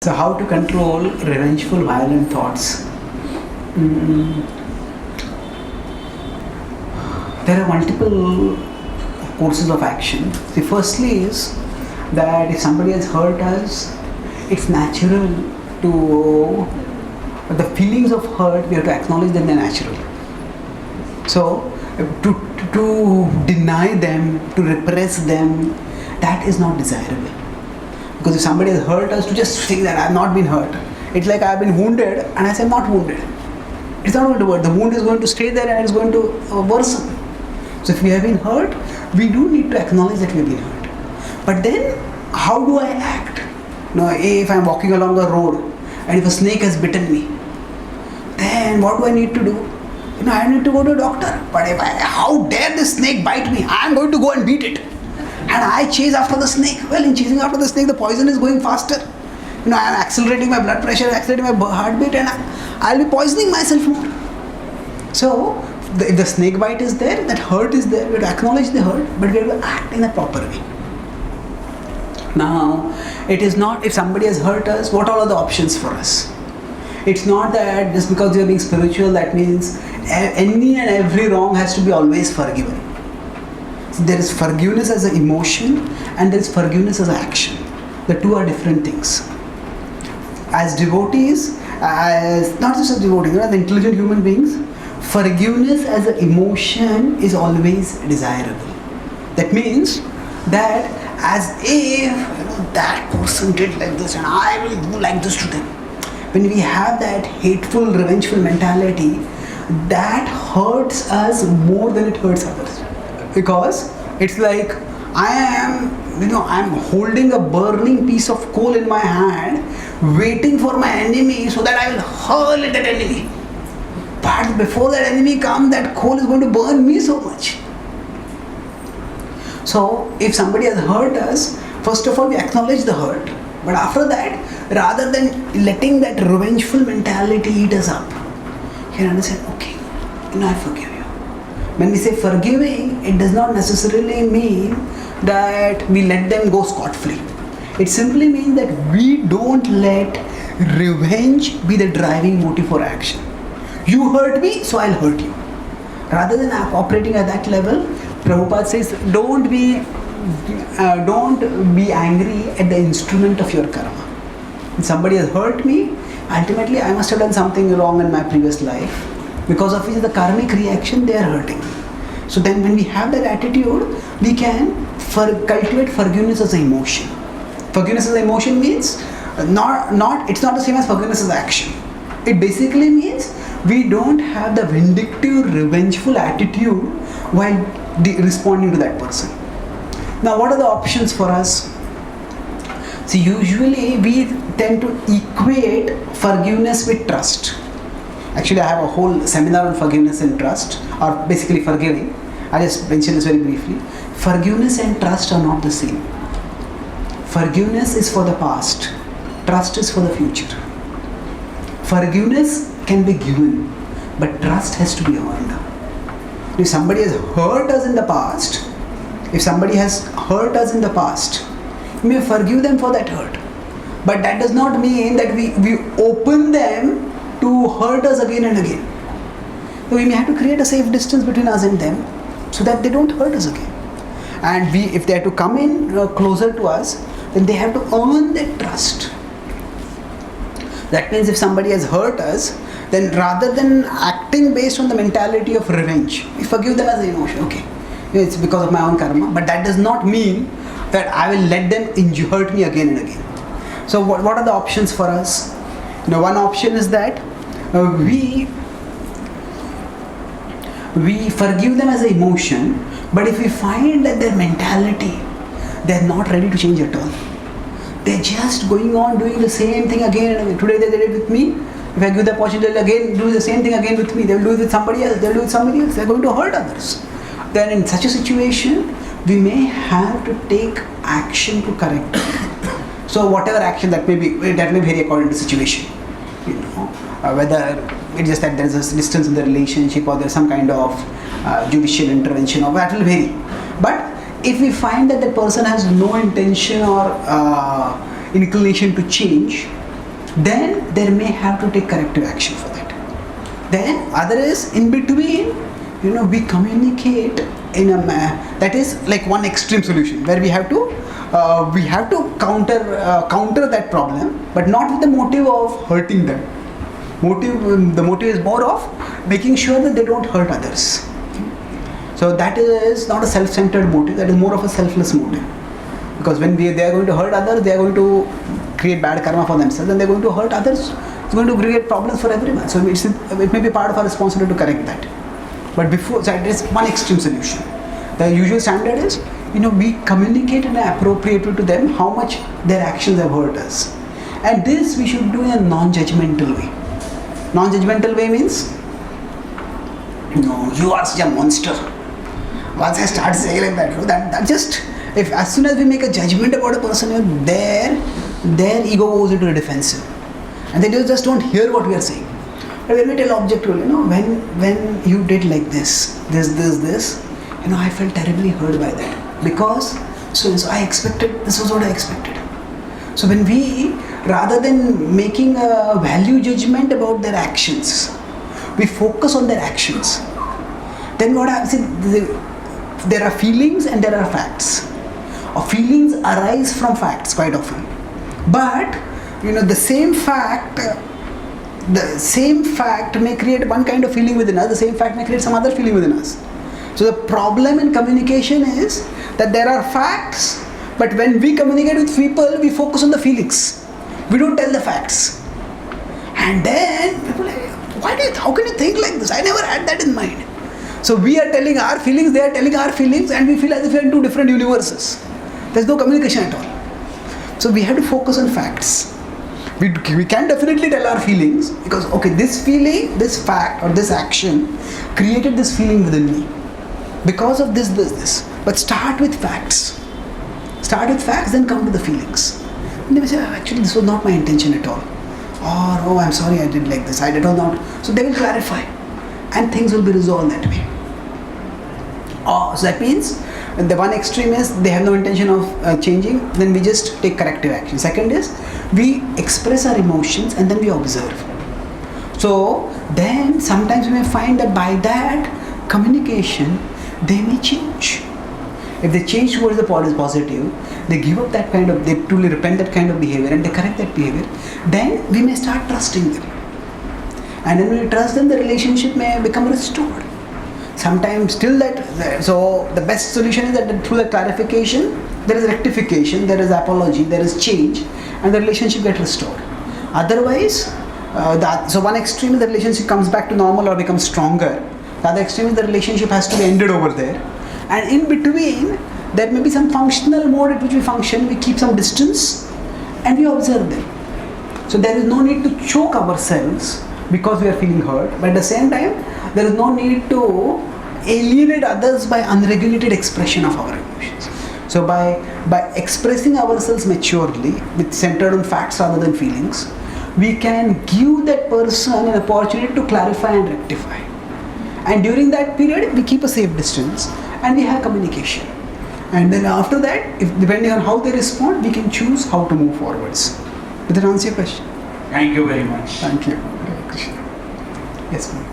So how to control revengeful, violent thoughts? There are multiple courses of action. The firstly is that if somebody has hurt us, it's natural to, the feelings of hurt, we have to acknowledge that they're natural. So to deny them, to repress them, that is not desirable. Because if somebody has hurt us, to just think that I've not been hurt. It's like I've been wounded and I say I'm not wounded. It's not going to work. The wound is going to stay there and it's going to worsen. So if we have been hurt, we do need to acknowledge that we have been hurt. But then, how do I act? Now, if I'm walking along a road and if a snake has bitten me, then what do I need to do? I need to go to a doctor. But how dare this snake bite me? I'm going to go and beat it. And I chase after the snake. Well, in chasing after the snake, the poison is going faster. I'm accelerating my blood pressure, accelerating my heartbeat, and I'll be poisoning myself more. So, if the snake bite is there, that hurt is there, we have to acknowledge the hurt, but we have to act in a proper way. Now, it is not, if somebody has hurt us, what all are the options for us? It's not that just because you are being spiritual, that means any and every wrong has to be always forgiven. So there is forgiveness as an emotion and there is forgiveness as an action. The two are different things. As devotees, as not just as devotees, as intelligent human beings, forgiveness as an emotion is always desirable. That means that as if that person did like this and I will do like this to them. When we have that hateful, revengeful mentality, that hurts us more than it hurts others. Because it's like I'm holding a burning piece of coal in my hand, waiting for my enemy so that I will hurl it at enemy. But before that enemy comes, that coal is going to burn me so much. So if somebody has hurt us, first of all we acknowledge the hurt. But after that, rather than letting that revengeful mentality eat us up, you can understand, okay, I forgive you. When we say forgiving, it does not necessarily mean that we let them go scot-free. It simply means that we don't let revenge be the driving motive for action. You hurt me, so I'll hurt you. Rather than operating at that level, Prabhupada says, don't be angry at the instrument of your karma. If somebody has hurt me, ultimately I must have done something wrong in my previous life, because of which the karmic reaction they are hurting. So then when we have that attitude, we can cultivate forgiveness as an emotion. Forgiveness as an emotion means it's not the same as forgiveness as action. It basically means we don't have the vindictive, revengeful attitude while responding to that person. Now, what are the options for us? See, usually we tend to equate forgiveness with trust. Actually, I have a whole seminar on forgiveness and trust, or basically forgiving. I'll just mention this very briefly. Forgiveness and trust are not the same. Forgiveness is for the past. Trust is for the future. Forgiveness can be given, but trust has to be earned. If somebody has hurt us in the past, we may forgive them for that hurt. But that does not mean that we open them to hurt us again and again. So we may have to create a safe distance between us and them so that they don't hurt us again. And if they have to come in closer to us, then they have to earn that trust. That means if somebody has hurt us, then rather than acting based on the mentality of revenge, we forgive them as an emotion. Okay, it's because of my own karma, but that does not mean that I will let them hurt me again and again. So what are the options for us? One option is that we forgive them as an emotion, but if we find that their mentality, they're not ready to change at all. They're just going on doing the same thing again and again. Today they did it with me. If I give the opportunity, they'll again do the same thing again with me. They'll do it with somebody else. They'll do it with somebody else. They're going to hurt others. Then in such a situation, we may have to take action to correct it. So whatever action that may vary according to the situation. Whether it's just that there is a distance in the relationship or there's some kind of judicial intervention, or that will vary. But if we find that the person has no intention or inclination to change, then there may have to take corrective action for that. Then other is in between, we communicate in a that is like one extreme solution where we have to counter that problem, but not with the motive of hurting them. The motive is more of making sure that they don't hurt others. So that is not a self-centered motive, that is more of a selfless motive. Because when they are going to hurt others, they are going to create bad karma for themselves, and they are going to hurt others. It's going to create problems for everyone. So it may be part of our responsibility to correct that. But before, so that is one extreme solution. The usual standard is, we communicate in an appropriate way to them how much their actions have hurt us. And this we should do in a non-judgmental way. Non-judgmental way means, no, you are such a monster. Once I start saying like that just, if as soon as we make a judgment about a person, their ego goes into a defensive. And they just don't hear what we are saying. But when we tell objectively, when you did like this, I felt terribly hurt by that. Because, so I expected, this was what I expected. So when we, rather than making a value judgment about their actions, we focus on their actions. Then what happens, there are feelings and there are facts. Or feelings arise from facts quite often. But, the same fact may create one kind of feeling within us, the same fact may create some other feeling within us. So the problem in communication is that there are facts, but when we communicate with people, we focus on the feelings. We don't tell the facts. And then people are like, how can you think like this? I never had that in mind. So we are telling our feelings, they are telling our feelings, and we feel as if we are in two different universes. There's no communication at all. So we have to focus on facts. We can definitely tell our feelings because, this feeling, this fact or this action created this feeling within me. Because of this. But start with facts. Start with facts, then come to the feelings. And they may say, actually this was not my intention at all. Or, oh, I'm sorry I did like this. I did not. So they will clarify. And things will be resolved that way. So that means the one extreme is they have no intention of changing, then we just take corrective action. Second is we express our emotions and then we observe. So then sometimes we may find that by that communication they may change. If they change towards the positive, they give up that kind of, they truly repent that kind of behavior and they correct that behavior, then we may start trusting them. And then when we trust them, the relationship may become restored. Sometimes still so the best solution is that through the clarification, there is rectification, there is apology, there is change, and the relationship gets restored. Otherwise, so one extreme is the relationship comes back to normal or becomes stronger. The other extreme is the relationship has to be ended over there. And in between, there may be some functional mode at which we function, we keep some distance, and we observe them. So there is no need to choke ourselves because we are feeling hurt, but at the same time, there is no need to alienate others by unregulated expression of our emotions. So by expressing ourselves maturely, with centered on facts rather than feelings, we can give that person an opportunity to clarify and rectify. And during that period, we keep a safe distance and we have communication. And then after that, depending on how they respond, we can choose how to move forwards. Did that answer your question? Thank you very much. Thank you. Yes, ma'am.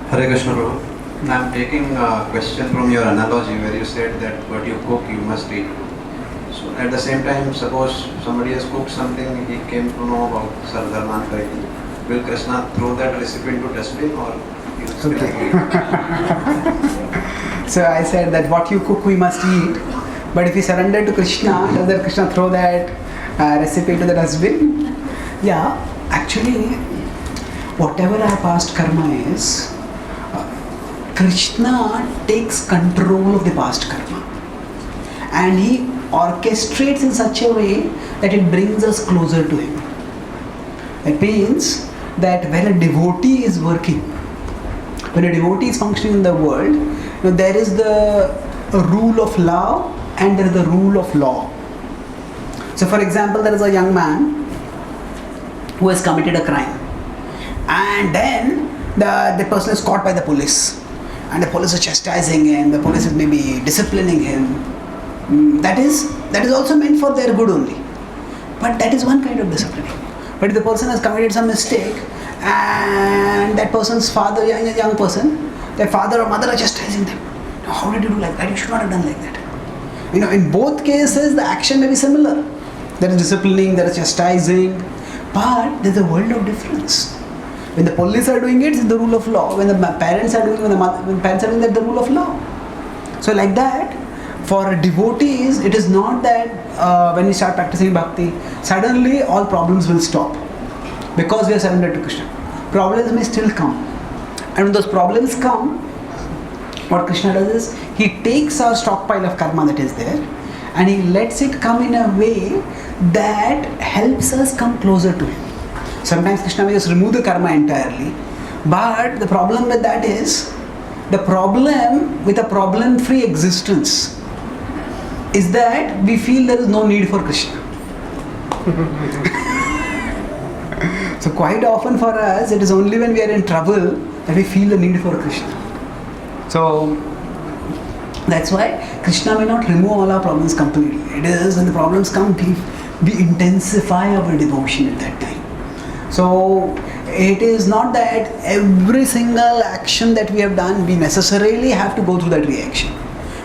Hare Krishna Prabhu. I am taking a question from your analogy where you said that what you cook you must eat. So at the same time, suppose somebody has cooked something he came to know about Sardharman Kariti. Will Krishna throw that recipe into dustbin or he will still eat? So I said that what you cook we must eat, but if we surrender to Krishna, does that Krishna throw that recipe to the dustbin? Yeah, actually, whatever our past karma is, Krishna takes control of the past karma and he orchestrates in such a way that it brings us closer to him. It means that when a devotee is working, when a devotee is functioning in the world, there is the rule of love and there is the rule of law. So for example, there is a young man who has committed a crime and then the person is caught by the police and the police is chastising him, the police is maybe disciplining him. That is also meant for their good only. But that is one kind of disciplining. But if the person has committed some mistake and that person's father, young person, their father or mother are chastising them. How did you do like that? You should not have done like that. In both cases, the action may be similar. There is disciplining, there is chastising, but there is a world of difference. When the police are doing it, it's the rule of law. When the parents are doing it, when parents are doing it, it's the rule of law. So like that, for devotees, it is not that when we start practicing bhakti, suddenly all problems will stop because we are surrendered to Krishna. Problems may still come. And when those problems come, what Krishna does is, he takes our stockpile of karma that is there and he lets it come in a way that helps us come closer to him. Sometimes Krishna may just remove the karma entirely, but the problem with that is, the problem with a problem-free existence is that we feel there is no need for Krishna. So quite often for us, it is only when we are in trouble that we feel the need for Krishna. So that's why Krishna may not remove all our problems completely. It is when the problems come, we intensify our devotion at that time. So it is not that every single action that we have done, we necessarily have to go through that reaction.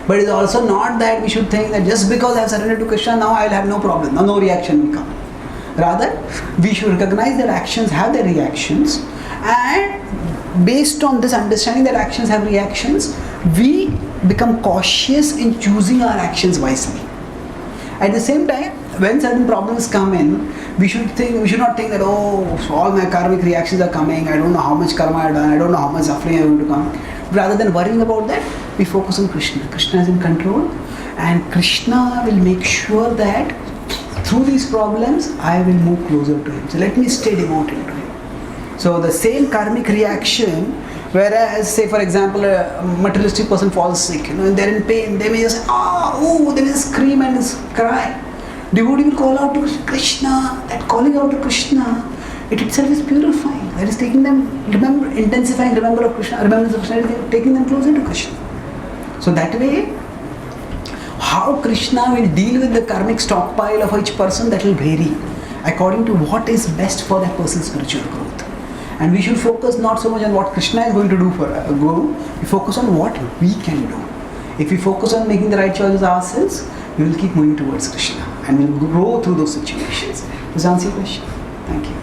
But it is also not that we should think that just because I have surrendered to Krishna, now I will have no problem, now no reaction will come. Rather, we should recognize that actions have their reactions, and based on this understanding that actions have reactions, we become cautious in choosing our actions wisely. At the same time, when certain problems come in, we should not think that, so all my karmic reactions are coming, I don't know how much karma I have done, I don't know how much suffering I am going to come. Rather than worrying about that, we focus on Krishna. Krishna is in control, and Krishna will make sure that through these problems, I will move closer to him. So let me stay devoted to him. So the same karmic reaction, whereas say for example a materialistic person falls sick, and they're in pain, they may just they may scream and cry. Devotee will call out to Krishna. That calling out to Krishna, it itself is purifying. That is taking them, intensifying remembrance of Krishna, taking them closer to Krishna. So that way, how Krishna will deal with the karmic stockpile of each person, that will vary according to what is best for that person's spiritual growth. And we should focus not so much on what Krishna is going to do for Guru, we focus on what we can do. If we focus on making the right choices ourselves, we will keep moving towards Krishna and we will grow through those situations. Does that answer your question? Thank you.